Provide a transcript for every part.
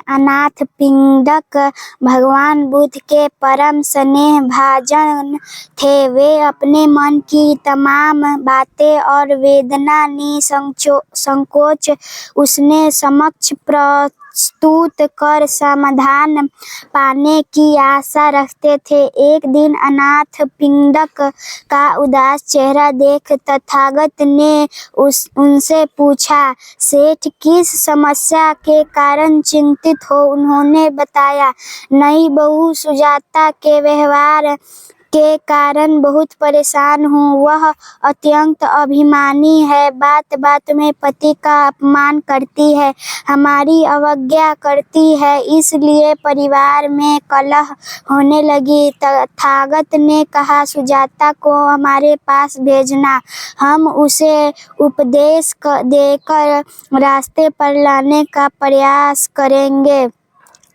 अनाथ पिंडक भगवान बुद्ध के परम स्नेह भाजन थे। वे अपने मन की तमाम बातें और वेदना निसंकोच उसने समक्ष प्रस्तुत कर समाधान पाने की आशा रखते थे। एक दिन अनाथ पिंडक का उदास चेहरा देख तथागत ने उनसे पूछा, सेठ किस समस्या के कारण चिंतित हो? उन्होंने बताया, नई बहू सुजाता के व्यवहार के कारण बहुत परेशान हूँ। वह अत्यंत अभिमानी है, बात बात में पति का अपमान करती है, हमारी अवज्ञा करती है, इसलिए परिवार में कलह होने लगी। तथागत ने कहा, सुजाता को हमारे पास भेजना, हम उसे उपदेश देकर रास्ते पर लाने का प्रयास करेंगे।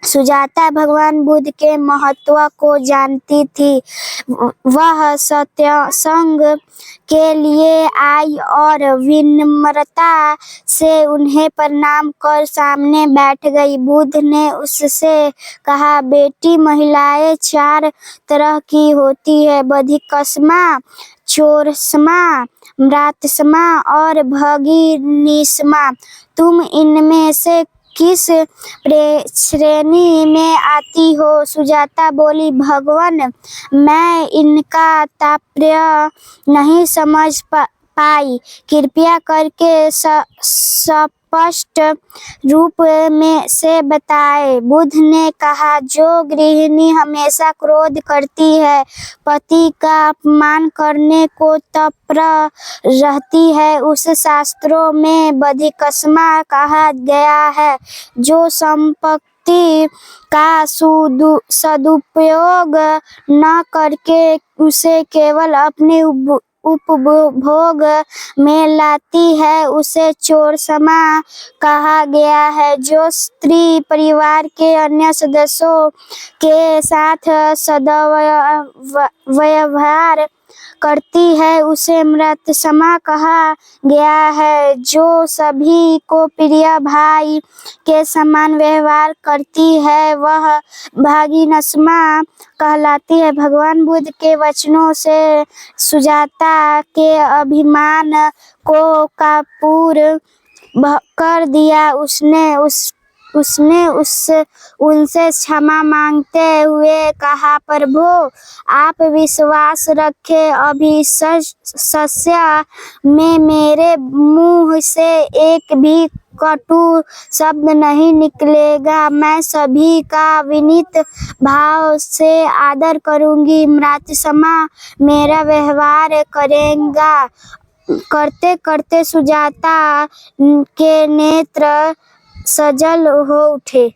सुजाता भगवान बुद्ध के महत्व को जानती थी। वह सत्संग के लिए आई और विनम्रता से उन्हें प्रणाम कर सामने बैठ गई। बुद्ध ने उससे कहा, बेटी, महिलाएं 4 तरह की होती है, बधिकस्मा, चोरस्मा, म्रातस्मा और भगिनीस्मा। तुम इनमें से किस श्रेणी में आती हो? सुजाता बोली, भगवन, मैं इनका तात्पर्य नहीं समझ पाई, कृपया करके स्पष्ट रूप में से बताएं। बुद्ध ने कहा, जो गृहिणी हमेशा क्रोध करती है, पति का अपमान करने को तत्पर रहती है, उसे शास्त्रों में बधिकस्मा कहा गया है। जो संपत्ति का सदुपयोग न करके उसे केवल अपने उपभोग में लाती है, उसे चोरस्मा कहा गया है। जो स्त्री परिवार के अन्य सदस्यों के साथ सद्व्यवहार करती है, उसे म्रातस्मा कहा गया है। जो सभी को प्रिय भाई के समान व्यवहार करती है, वह भगिनीस्मा कहलाती है। भगवान बुद्ध के वचनों से सुजाता के अभिमान को काबू कर दिया। उसने उनसे क्षमा मांगते हुए कहा, प्रभु, आप विश्वास रखें, अभिशप्य में मेरे मुंह से एक भी कटु शब्द नहीं निकलेगा। मैं सभी का विनीत भाव से आदर करूंगी, म्रातस्मा मेरा व्यवहार करेगा। करते करते सुजाता के नेत्र सजल हो उठे।